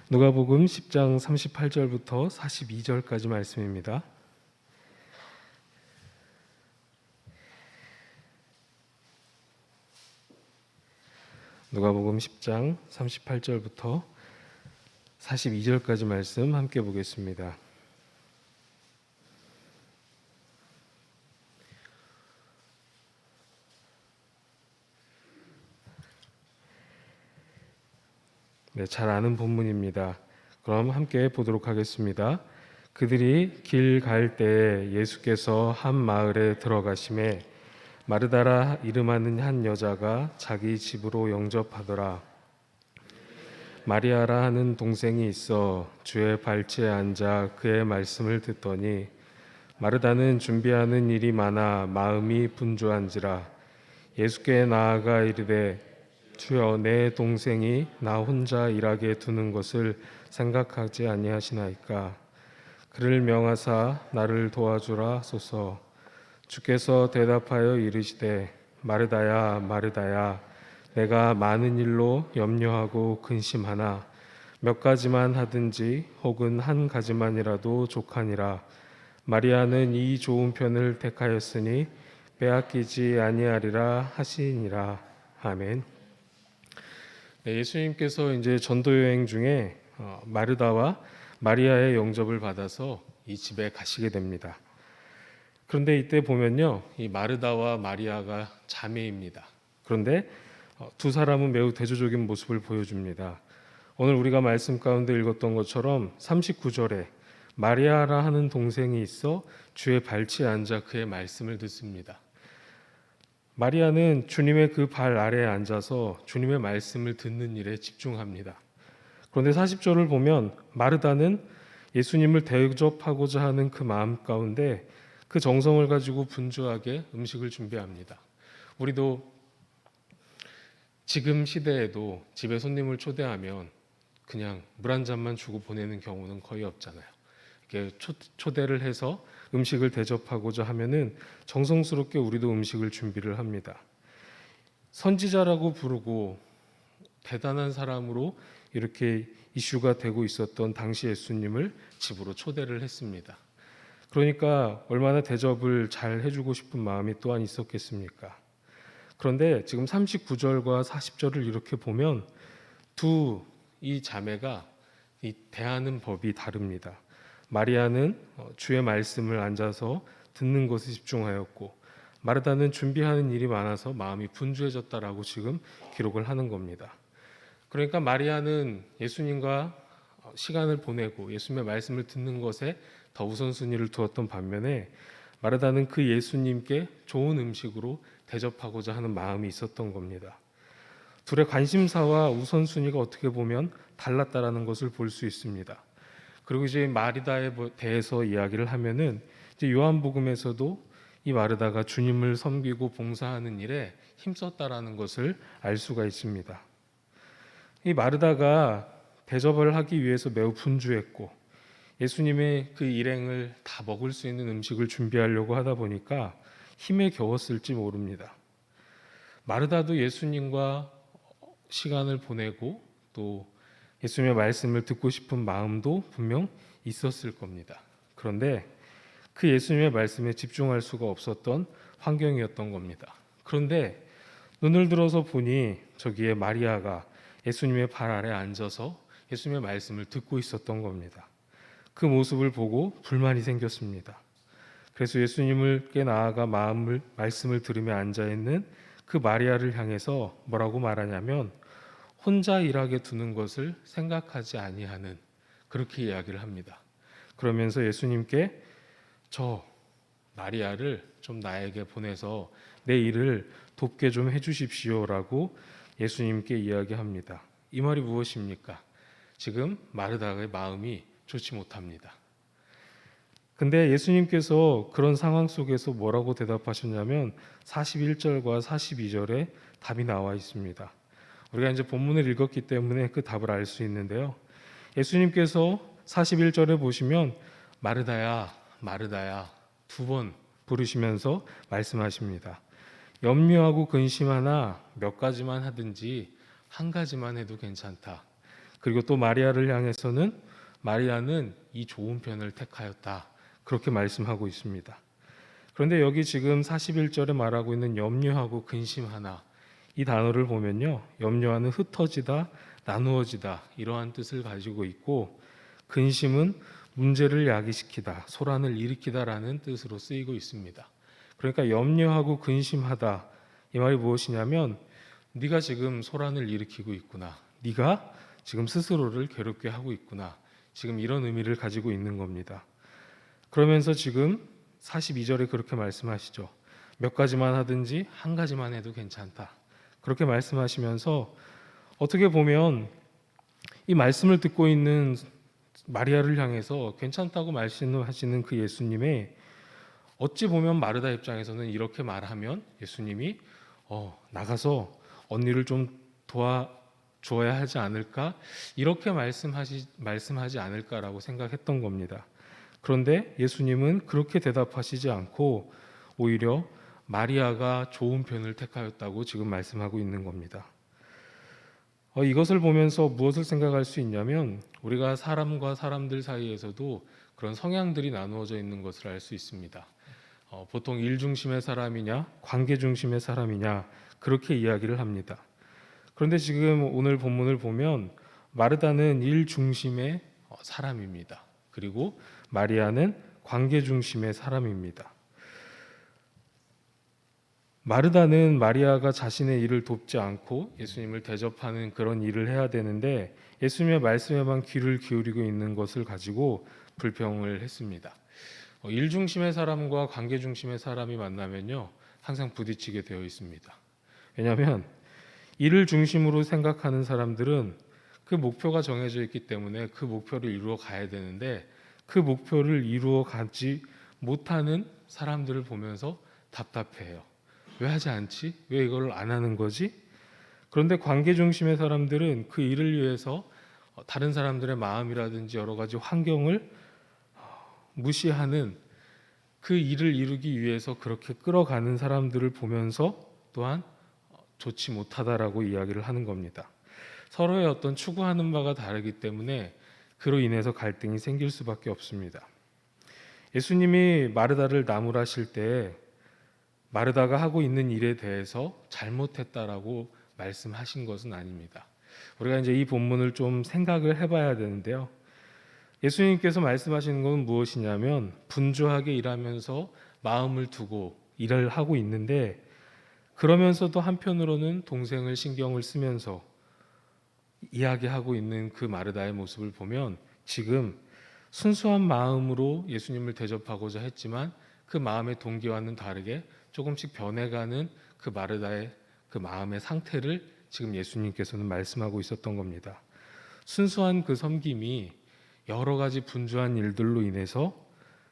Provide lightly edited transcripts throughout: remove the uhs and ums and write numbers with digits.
누가복음 10장 38절부터 42절까지 말씀입니다. 누가복음 10장 38절부터 42절까지 말씀 함께 보겠습니다. 네, 잘 아는 본문입니다. 그럼 함께 보도록 하겠습니다. 그들이 길 갈 때 예수께서 한 마을에 들어가심에 마르다라 이름하는 한 여자가 자기 집으로 영접하더라. 마리아라 하는 동생이 있어 주의 발치에 앉아 그의 말씀을 듣더니 마르다는 준비하는 일이 많아 마음이 분주한지라. 예수께 나아가 이르되 주여, 내 동생이 나 혼자 일하게 두는 것을 생각하지 아니하시나이까. 그를 명하사 나를 도와주라 소서. 주께서 대답하여 이르시되 마르다야 마르다야, 내가 많은 일로 염려하고 근심하나 몇 가지만 하든지 혹은 한 가지만이라도 족하니라. 마리아는 이 좋은 편을 택하였으니 빼앗기지 아니하리라 하시니라. 아멘. 네, 예수님께서 이제 전도 여행 중에 마르다와 마리아의 영접을 받아서 이 집에 가시게 됩니다. 그런데 이때 보면요, 이 마르다와 마리아가 자매입니다. 그런데 두 사람은 매우 대조적인 모습을 보여줍니다. 오늘 우리가 말씀 가운데 읽었던 것처럼 39절에 마리아라 하는 동생이 있어 주의 발치에 앉아 그의 말씀을 듣습니다. 마리아는 주님의 그 발 아래에 앉아서 주님의 말씀을 듣는 일에 집중합니다. 그런데 40절을 보면 마르다는 예수님을 대접하고자 하는 그 마음 가운데 그 정성을 가지고 분주하게 음식을 준비합니다. 우리도 지금 시대에도 집에 손님을 초대하면 그냥 물 한 잔만 주고 보내는 경우는 거의 없잖아요. 이렇게 초대를 해서 음식을 대접하고자 하면은 정성스럽게 우리도 음식을 준비를 합니다. 선지자라고 부르고 대단한 사람으로 이렇게 이슈가 되고 있었던 당시 예수님을 집으로 초대를 했습니다. 그러니까 얼마나 대접을 잘 해주고 싶은 마음이 또한 있었겠습니까? 그런데 지금 39절과 40절을 이렇게 보면 이 자매가 이 대하는 법이 다릅니다. 마리아는 주의 말씀을 앉아서 듣는 것에 집중하였고, 마르다는 준비하는 일이 많아서 마음이 분주해졌다라고 지금 기록을 하는 겁니다. 그러니까 마리아는 예수님과 시간을 보내고 예수님의 말씀을 듣는 것에 더 우선순위를 두었던 반면에 마르다는 그 예수님께 좋은 음식으로 대접하고자 하는 마음이 있었던 겁니다. 둘의 관심사와 우선순위가 어떻게 보면 달랐다라는 것을 볼 수 있습니다. 그리고 이제 마르다에 대해서 이야기를 하면은 이제 요한복음에서도 이 마르다가 주님을 섬기고 봉사하는 일에 힘썼다라는 것을 알 수가 있습니다. 이 마르다가 대접을 하기 위해서 매우 분주했고 예수님의 그 일행을 다 먹을 수 있는 음식을 준비하려고 하다 보니까 힘에 겨웠을지 모릅니다. 마르다도 예수님과 시간을 보내고 또 예수님의 말씀을 듣고 싶은 마음도 분명 있었을 겁니다. 그런데 그 예수님의 말씀에 집중할 수가 없었던 환경이었던 겁니다. 그런데 눈을 들어서 보니 저기에 마리아가 예수님의 발 아래 앉아서 예수님의 말씀을 듣고 있었던 겁니다. 그 모습을 보고 불만이 생겼습니다. 그래서 예수님께 나아가 말씀을 들으며 앉아있는 그 마리아를 향해서 뭐라고 말하냐면 혼자 일하게 두는 것을 생각하지 아니하는, 그렇게 이야기를 합니다. 그러면서 예수님께 저 마리아를 좀 나에게 보내서 내 일을 돕게 좀 해주십시오라고 예수님께 이야기합니다. 이 말이 무엇입니까? 지금 마르다의 마음이 좋지 못합니다. 근데 예수님께서 그런 상황 속에서 뭐라고 대답하셨냐면 41절과 42절에 답이 나와 있습니다. 우리가 이제 본문을 읽었기 때문에 그 답을 알 수 있는데요. 예수님께서 41절에 보시면 마르다야 마르다야 두 번 부르시면서 말씀하십니다. 염려하고 근심하나 몇 가지만 하든지 한 가지만 해도 괜찮다. 그리고 또 마리아를 향해서는 마리아는 이 좋은 편을 택하였다. 그렇게 말씀하고 있습니다. 그런데 여기 지금 41절에 말하고 있는 염려하고 근심하나, 이 단어를 보면요, 염려하는 흩어지다, 나누어지다 이러한 뜻을 가지고 있고, 근심은 문제를 야기시키다, 소란을 일으키다라는 뜻으로 쓰이고 있습니다. 그러니까 염려하고 근심하다, 이 말이 무엇이냐면 네가 지금 소란을 일으키고 있구나, 네가 지금 스스로를 괴롭게 하고 있구나, 지금 이런 의미를 가지고 있는 겁니다. 그러면서 지금 42절에 그렇게 말씀하시죠. 몇 가지만 하든지 한 가지만 해도 괜찮다. 그렇게 말씀하시면서 어떻게 보면 이 말씀을 듣고 있는 마리아를 향해서 괜찮다고 말씀하시는 그 예수님의, 어찌 보면 마르다 입장에서는 이렇게 말하면 예수님이 나가서 언니를 좀 도와줘야 하지 않을까, 이렇게 말씀하지 않을까라고 생각했던 겁니다. 그런데 예수님은 그렇게 대답하시지 않고 오히려 마리아가 좋은 편을 택하였다고 지금 말씀하고 있는 겁니다. 이것을 보면서 무엇을 생각할 수 있냐면, 우리가 사람과 사람들 사이에서도 그런 성향들이 나누어져 있는 것을 알 수 있습니다. 보통 일 중심의 사람이냐 관계 중심의 사람이냐 그렇게 이야기를 합니다. 그런데 지금 오늘 본문을 보면 마르다는 일 중심의 사람입니다. 그리고 마리아는 관계 중심의 사람입니다. 마르다는 마리아가 자신의 일을 돕지 않고 예수님을 대접하는 그런 일을 해야 되는데 예수님의 말씀에만 귀를 기울이고 있는 것을 가지고 불평을 했습니다. 일 중심의 사람과 관계 중심의 사람이 만나면요, 항상 부딪히게 되어 있습니다. 왜냐하면 일을 중심으로 생각하는 사람들은 그 목표가 정해져 있기 때문에 그 목표를 이루어 가야 되는데, 그 목표를 이루어 가지 못하는 사람들을 보면서 답답해요. 왜 하지 않지? 왜 이걸 안 하는 거지? 그런데 관계 중심의 사람들은 그 일을 위해서 다른 사람들의 마음이라든지 여러 가지 환경을 무시하는, 그 일을 이루기 위해서 그렇게 끌어가는 사람들을 보면서 또한 좋지 못하다라고 이야기를 하는 겁니다. 서로의 어떤 추구하는 바가 다르기 때문에 그로 인해서 갈등이 생길 수밖에 없습니다. 예수님이 마르다를 나무라실 때 마르다가 하고 있는 일에 대해서 잘못했다라고 말씀하신 것은 아닙니다. 우리가 이제 이 본문을 좀 생각을 해봐야 되는데요. 예수님께서 말씀하시는 것은 무엇이냐면, 분주하게 일하면서 마음을 두고 일을 하고 있는데, 그러면서도 한편으로는 동생을 신경을 쓰면서 이야기하고 있는 그 마르다의 모습을 보면 지금 순수한 마음으로 예수님을 대접하고자 했지만 그 마음의 동기와는 다르게 조금씩 변해가는 그 마르다의 그 마음의 상태를 지금 예수님께서는 말씀하고 있었던 겁니다. 순수한 그 섬김이 여러 가지 분주한 일들로 인해서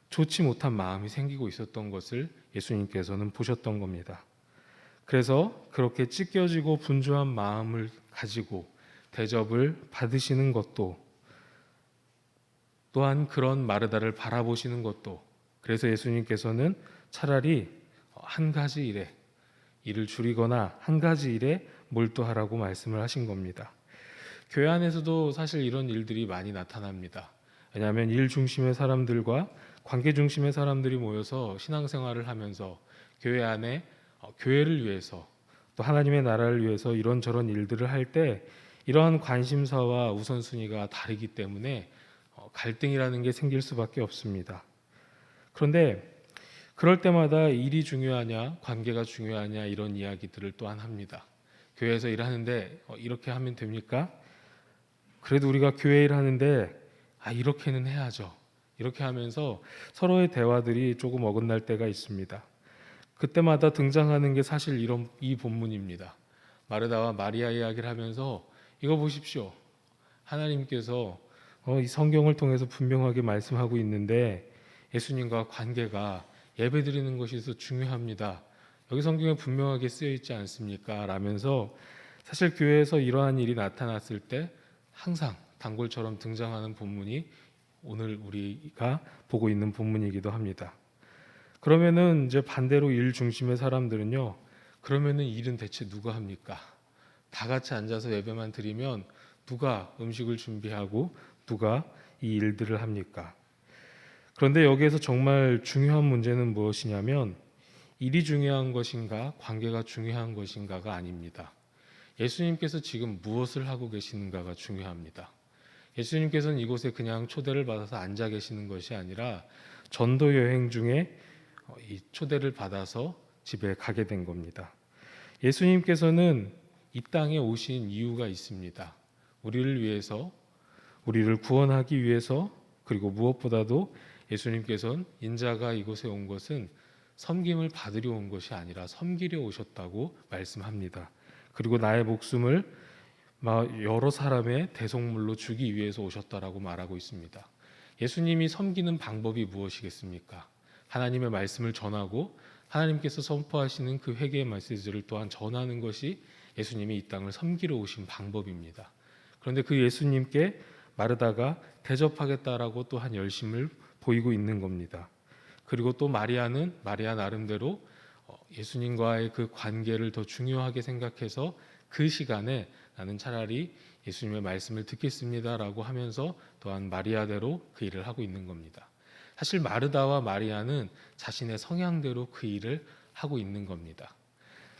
좋지 못한 마음이 생기고 있었던 것을 예수님께서는 보셨던 겁니다. 그래서 그렇게 찢겨지고 분주한 마음을 가지고 대접을 받으시는 것도, 또한 그런 마르다를 바라보시는 것도, 그래서 예수님께서는 차라리 한 가지 일을 줄이거나 한 가지 일에 몰두하라고 말씀을 하신 겁니다. 교회 안에서도 사실 이런 일들이 많이 나타납니다. 왜냐하면 일 중심의 사람들과 관계 중심의 사람들이 모여서 신앙생활을 하면서 교회 안에 교회를 위해서 또 하나님의 나라를 위해서 이런저런 일들을 할 때 이러한 관심사와 우선순위가 다르기 때문에 갈등이라는 게 생길 수밖에 없습니다. 그런데 그럴 때마다 일이 중요하냐 관계가 중요하냐 이런 이야기들을 또한 합니다. 교회에서 일하는데 이렇게 하면 됩니까? 그래도 우리가 교회 일하는데 이렇게는 해야죠. 이렇게 하면서 서로의 대화들이 조금 어긋날 때가 있습니다. 그때마다 등장하는 게 사실 이 본문입니다. 마르다와 마리아 이야기를 하면서 이거 보십시오. 하나님께서 이 성경을 통해서 분명하게 말씀하고 있는데 예수님과 관계가 예배드리는 것이 더 중요합니다. 여기 성경에 분명하게 쓰여 있지 않습니까? 라면서 사실 교회에서 이러한 일이 나타났을 때 항상 단골처럼 등장하는 본문이 오늘 우리가 보고 있는 본문이기도 합니다. 그러면은 이제 반대로 일 중심의 사람들은요, 그러면은 일은 대체 누가 합니까? 다 같이 앉아서 예배만 드리면 누가 음식을 준비하고 누가 이 일들을 합니까? 그런데 여기에서 정말 중요한 문제는 무엇이냐면 일이 중요한 것인가 관계가 중요한 것인가가 아닙니다. 예수님께서 지금 무엇을 하고 계시는가가 중요합니다. 예수님께서는 이곳에 그냥 초대를 받아서 앉아 계시는 것이 아니라 전도 여행 중에 이 초대를 받아서 집에 가게 된 겁니다. 예수님께서는 이 땅에 오신 이유가 있습니다. 우리를 위해서, 우리를 구원하기 위해서, 그리고 무엇보다도 예수님께서는 인자가 이곳에 온 것은 섬김을 받으려 온 것이 아니라 섬기려 오셨다고 말씀합니다. 그리고 나의 목숨을 여러 사람의 대속물로 주기 위해서 오셨다라고 말하고 있습니다. 예수님이 섬기는 방법이 무엇이겠습니까? 하나님의 말씀을 전하고 하나님께서 선포하시는 그 회개의 메시지를 또한 전하는 것이 예수님이 이 땅을 섬기러 오신 방법입니다. 그런데 그 예수님께 마르다가 대접하겠다라고 또한 열심을 보이고 있는 겁니다. 그리고 또 마리아는 마리아 나름대로 예수님과의 그 관계를 더 중요하게 생각해서 그 시간에 나는 차라리 예수님의 말씀을 듣겠습니다라고 하면서 또한 마리아대로 그 일을 하고 있는 겁니다. 사실 마르다와 마리아는 자신의 성향대로 그 일을 하고 있는 겁니다.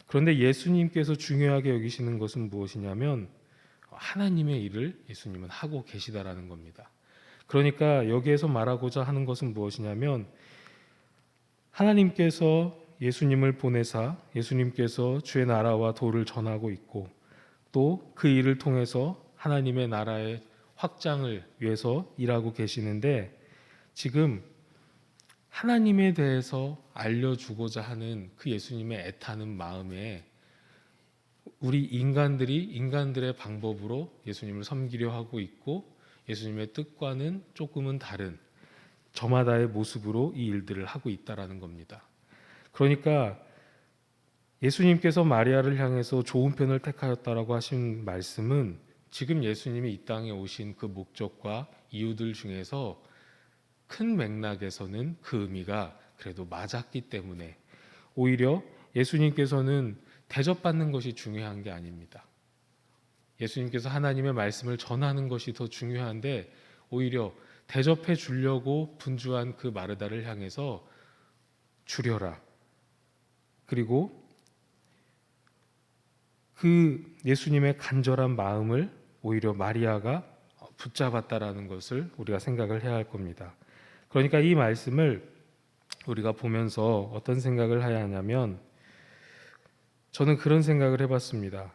그런데 예수님께서 중요하게 여기시는 것은 무엇이냐면 하나님의 일을 예수님은 하고 계시다라는 겁니다. 그러니까 여기에서 말하고자 하는 것은 무엇이냐면 하나님께서 예수님을 보내사 예수님께서 주의 나라와 도를 전하고 있고 또 그 일을 통해서 하나님의 나라의 확장을 위해서 일하고 계시는데 지금 하나님에 대해서 알려주고자 하는 그 예수님의 애타는 마음에 우리 인간들이 인간들의 방법으로 예수님을 섬기려 하고 있고 예수님의 뜻과는 조금은 다른 저마다의 모습으로 이 일들을 하고 있다라는 겁니다. 그러니까 예수님께서 마리아를 향해서 좋은 편을 택하였다라고 하신 말씀은 지금 예수님이 이 땅에 오신 그 목적과 이유들 중에서 큰 맥락에서는 그 의미가 그래도 맞았기 때문에 오히려 예수님께서는 대접받는 것이 중요한 게 아닙니다. 예수님께서 하나님의 말씀을 전하는 것이 더 중요한데 오히려 대접해 주려고 분주한 그 마르다를 향해서 주려라. 그리고 그 예수님의 간절한 마음을 오히려 마리아가 붙잡았다라는 것을 우리가 생각을 해야 할 겁니다. 그러니까 이 말씀을 우리가 보면서 어떤 생각을 해야 하냐면 저는 그런 생각을 해봤습니다.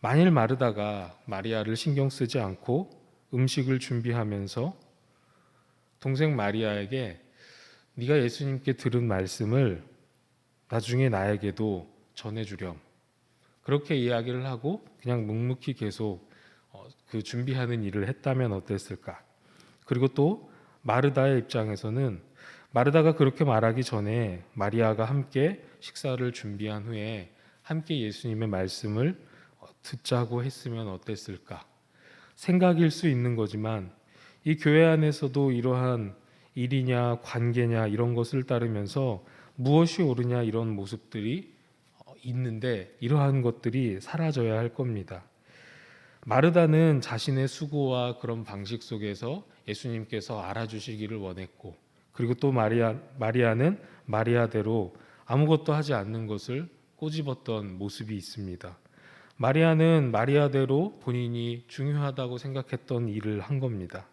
만일 마르다가 마리아를 신경 쓰지 않고 음식을 준비하면서 동생 마리아에게 네가 예수님께 들은 말씀을 나중에 나에게도 전해주렴 그렇게 이야기를 하고 그냥 묵묵히 계속 그 준비하는 일을 했다면 어땠을까? 그리고 또 마르다의 입장에서는 마르다가 그렇게 말하기 전에 마리아가 함께 식사를 준비한 후에 함께 예수님의 말씀을 듣자고 했으면 어땠을까? 생각일 수 있는 거지만 이 교회 안에서도 이러한 일이냐 관계냐 이런 것을 따르면서 무엇이 옳으냐 이런 모습들이 있는데 이러한 것들이 사라져야 할 겁니다. 마르다는 자신의 수고와 그런 방식 속에서 예수님께서 알아주시기를 원했고 그리고 또 마리아는 마리아대로 아무것도 하지 않는 것을 꼬집었던 모습이 있습니다. 마리아는 마리아대로 본인이 중요하다고 생각했던 일을 한 겁니다.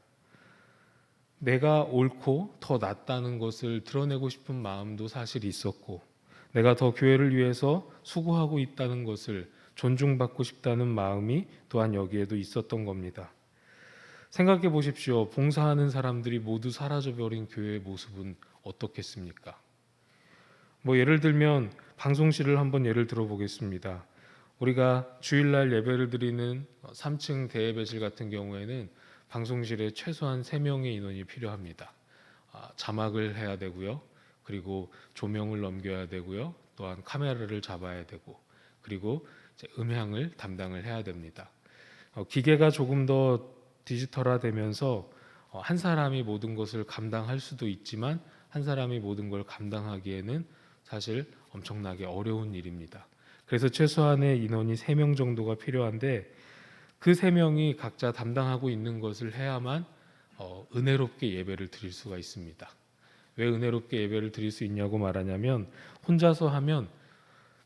내가 옳고 더 낫다는 것을 드러내고 싶은 마음도 사실 있었고 내가 더 교회를 위해서 수고하고 있다는 것을 존중받고 싶다는 마음이 또한 여기에도 있었던 겁니다. 생각해 보십시오. 봉사하는 사람들이 모두 사라져버린 교회의 모습은 어떻겠습니까? 예를 들면 방송실을 한번 예를 들어보겠습니다. 우리가 주일날 예배를 드리는 3층 대예배실 같은 경우에는 방송실에 최소한 3명의 인원이 필요합니다. 자막을 해야 되고요. 그리고 조명을 넘겨야 되고요. 또한 카메라를 잡아야 되고 그리고 음향을 담당을 해야 됩니다. 기계가 조금 더 디지털화되면서 한 사람이 모든 것을 감당할 수도 있지만 한 사람이 모든 걸 감당하기에는 사실 엄청나게 어려운 일입니다. 그래서 최소한의 인원이 3명 정도가 필요한데 그 세 명이 각자 담당하고 있는 것을 해야만 은혜롭게 예배를 드릴 수가 있습니다. 왜 은혜롭게 예배를 드릴 수 있냐고 말하냐면 혼자서 하면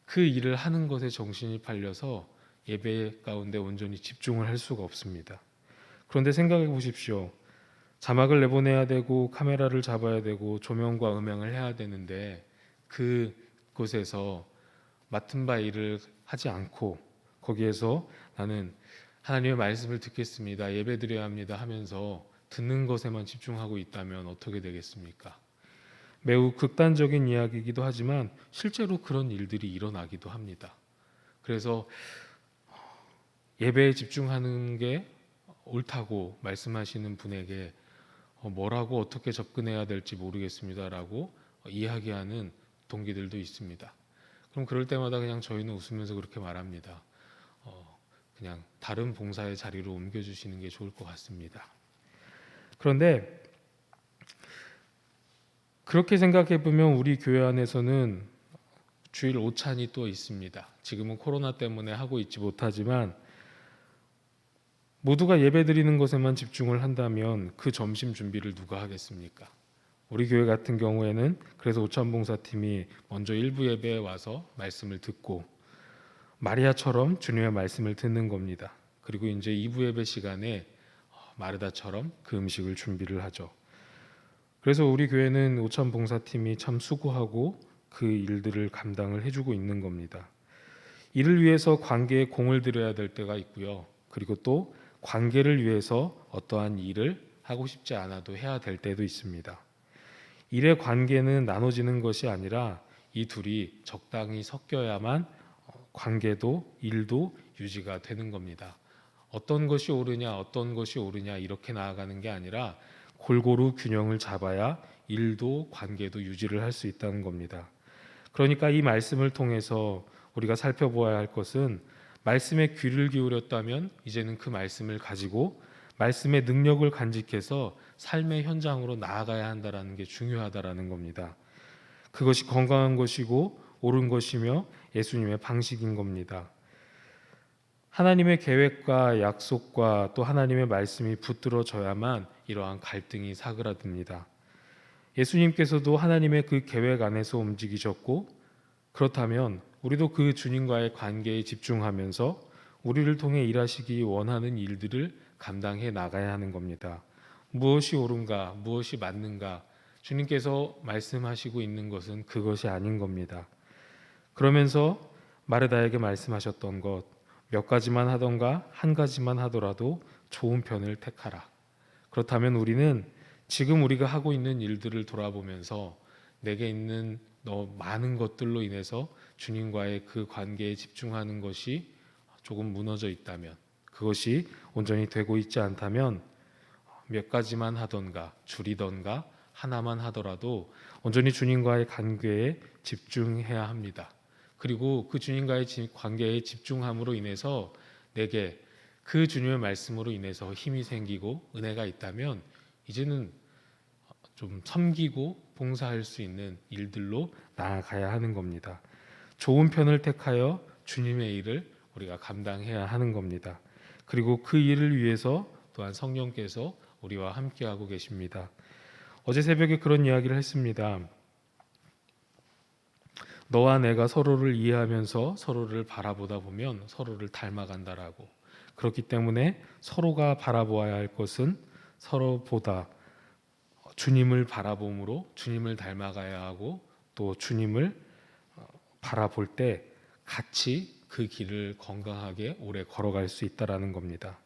그 일을 하는 것에 정신이 팔려서 예배 가운데 온전히 집중을 할 수가 없습니다. 그런데 생각해 보십시오. 자막을 내보내야 되고 카메라를 잡아야 되고 조명과 음향을 해야 되는데 그곳에서 맡은 바 일을 하지 않고 거기에서 나는 하나님의 말씀을 듣겠습니다. 예배드려야 합니다 하면서 듣는 것에만 집중하고 있다면 어떻게 되겠습니까? 매우 극단적인 이야기이기도 하지만 실제로 그런 일들이 일어나기도 합니다. 그래서 예배에 집중하는 게 옳다고 말씀하시는 분에게 뭐라고 어떻게 접근해야 될지 모르겠습니다라고 이야기하는 동기들도 있습니다. 그럼 그럴 때마다 그냥 저희는 웃으면서 그렇게 말합니다. 그냥 다른 봉사의 자리로 옮겨주시는 게 좋을 것 같습니다. 그런데 그렇게 생각해 보면 우리 교회 안에서는 주일 오찬이 또 있습니다. 지금은 코로나 때문에 하고 있지 못하지만 모두가 예배 드리는 것에만 집중을 한다면 그 점심 준비를 누가 하겠습니까? 우리 교회 같은 경우에는 그래서 오찬봉사팀이 먼저 일부 예배에 와서 말씀을 듣고 마리아처럼 주님의 말씀을 듣는 겁니다. 그리고 이제 2부 예배 시간에 마르다처럼 그 음식을 준비를 하죠. 그래서 우리 교회는 오찬봉사팀이 참 수고하고 그 일들을 감당을 해주고 있는 겁니다. 이를 위해서 관계에 공을 들여야 될 때가 있고요. 그리고 또 관계를 위해서 어떠한 일을 하고 싶지 않아도 해야 될 때도 있습니다. 일의 관계는 나눠지는 것이 아니라 이 둘이 적당히 섞여야만 관계도 일도 유지가 되는 겁니다. 어떤 것이 옳으냐 어떤 것이 옳으냐 이렇게 나아가는 게 아니라 골고루 균형을 잡아야 일도 관계도 유지를 할 수 있다는 겁니다. 그러니까 이 말씀을 통해서 우리가 살펴보아야 할 것은 말씀에 귀를 기울였다면 이제는 그 말씀을 가지고 말씀의 능력을 간직해서 삶의 현장으로 나아가야 한다는 게 중요하다라는 겁니다. 그것이 건강한 것이고 옳은 것이며 예수님의 방식인 겁니다. 하나님의 계획과 약속과 또 하나님의 말씀이 붙들어져야만 이러한 갈등이 사그라듭니다. 예수님께서도 하나님의 그 계획 안에서 움직이셨고 그렇다면 우리도 그 주님과의 관계에 집중하면서 우리를 통해 일하시기 원하는 일들을 감당해 나가야 하는 겁니다. 무엇이 옳은가, 무엇이 맞는가, 주님께서 말씀하시고 있는 것은 그것이 아닌 겁니다. 그러면서 마르다에게 말씀하셨던 것, 몇 가지만 하던가 한 가지만 하더라도 좋은 편을 택하라. 그렇다면 우리는 지금 우리가 하고 있는 일들을 돌아보면서 내게 있는 많은 것들로 인해서 주님과의 그 관계에 집중하는 것이 조금 무너져 있다면, 그것이 온전히 되고 있지 않다면 몇 가지만 하던가 줄이던가 하나만 하더라도 온전히 주님과의 관계에 집중해야 합니다. 그리고 그 주님과의 관계에 집중함으로 인해서 내게 그 주님의 말씀으로 인해서 힘이 생기고 은혜가 있다면 이제는 좀 섬기고 봉사할 수 있는 일들로 나아가야 하는 겁니다. 좋은 편을 택하여 주님의 일을 우리가 감당해야 하는 겁니다. 그리고 그 일을 위해서 또한 성령께서 우리와 함께하고 계십니다. 어제 새벽에 그런 이야기를 했습니다. 너와 내가 서로를 이해하면서 서로를 바라보다 보면 서로를 닮아간다라고. 그렇기 때문에 서로가 바라보아야 할 것은 서로보다 주님을 바라봄으로 주님을 닮아가야 하고 또 주님을 바라볼 때 같이 그 길을 건강하게 오래 걸어갈 수 있다라는 겁니다.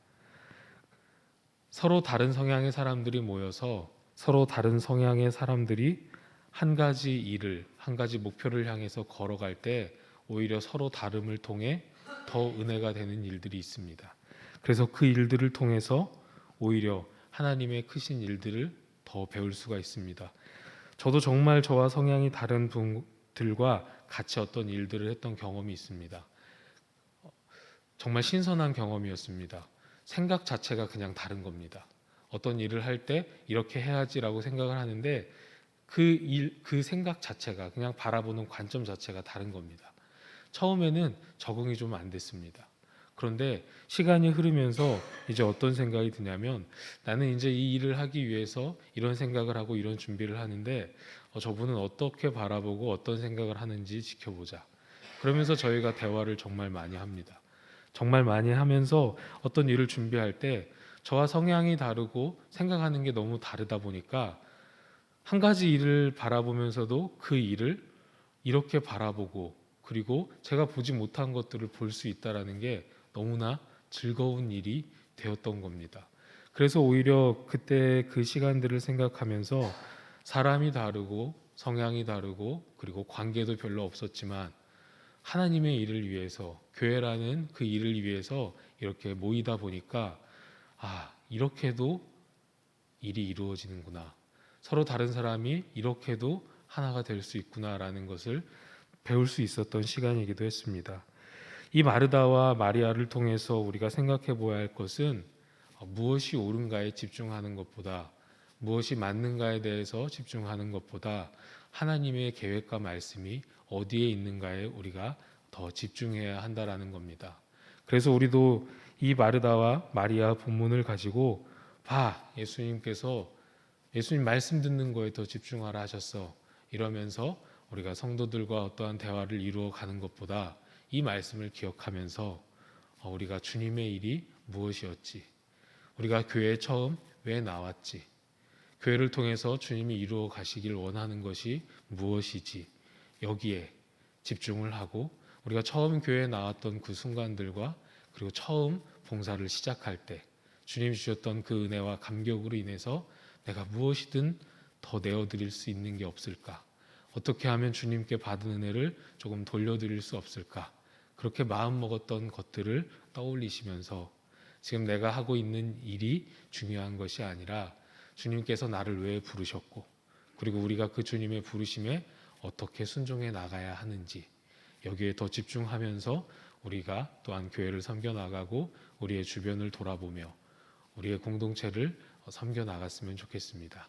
서로 다른 성향의 사람들이 모여서 서로 다른 성향의 사람들이 한 가지 일을, 한 가지 목표를 향해서 걸어갈 때 오히려 서로 다름을 통해 더 은혜가 되는 일들이 있습니다. 그래서 그 일들을 통해서 오히려 하나님의 크신 일들을 더 배울 수가 있습니다. 저도 정말 저와 성향이 다른 분들과 같이 어떤 일들을 했던 경험이 있습니다. 정말 신선한 경험이었습니다. 생각 자체가 그냥 다른 겁니다. 어떤 일을 할 때 이렇게 해야지라고 생각을 하는데 그 생각 자체가 그냥 바라보는 관점 자체가 다른 겁니다. 처음에는 적응이 좀 안 됐습니다. 그런데 시간이 흐르면서 이제 어떤 생각이 드냐면 나는 이제 이 일을 하기 위해서 이런 생각을 하고 이런 준비를 하는데 저분은 어떻게 바라보고 어떤 생각을 하는지 지켜보자. 그러면서 저희가 대화를 정말 많이 합니다. 정말 많이 하면서 어떤 일을 준비할 때 저와 성향이 다르고 생각하는 게 너무 다르다 보니까 한 가지 일을 바라보면서도 그 일을 이렇게 바라보고 그리고 제가 보지 못한 것들을 볼 수 있다라는 게 너무나 즐거운 일이 되었던 겁니다. 그래서 오히려 그때 그 시간들을 생각하면서 사람이 다르고 성향이 다르고 그리고 관계도 별로 없었지만 하나님의 일을 위해서 교회라는 그 일을 위해서 이렇게 모이다 보니까 이렇게도 일이 이루어지는구나. 서로 다른 사람이 이렇게도 하나가 될 수 있구나라는 것을 배울 수 있었던 시간이기도 했습니다. 이 마르다와 마리아를 통해서 우리가 생각해 보아야 할 것은 무엇이 옳은가에 집중하는 것보다 무엇이 맞는가에 대해서 집중하는 것보다 하나님의 계획과 말씀이 어디에 있는가에 우리가 더 집중해야 한다라는 겁니다. 그래서 우리도 이 마르다와 마리아 본문을 가지고 예수님께서 예수님 말씀 듣는 거에 더 집중하라 하셨어. 이러면서 우리가 성도들과 어떠한 대화를 이루어 가는 것보다 이 말씀을 기억하면서 우리가 주님의 일이 무엇이었지? 우리가 교회에 처음 왜 나왔지? 교회를 통해서 주님이 이루어 가시길 원하는 것이 무엇이지? 여기에 집중을 하고 우리가 처음 교회에 나왔던 그 순간들과 그리고 처음 봉사를 시작할 때 주님이 주셨던 그 은혜와 감격으로 인해서 내가 무엇이든 더 내어드릴 수 있는 게 없을까? 어떻게 하면 주님께 받은 은혜를 조금 돌려드릴 수 없을까? 그렇게 마음 먹었던 것들을 떠올리시면서 지금 내가 하고 있는 일이 중요한 것이 아니라 주님께서 나를 왜 부르셨고 그리고 우리가 그 주님의 부르심에 어떻게 순종해 나가야 하는지 여기에 더 집중하면서 우리가 또한 교회를 섬겨 나가고 우리의 주변을 돌아보며 우리의 공동체를 섬겨 나갔으면 좋겠습니다.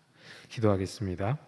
기도하겠습니다.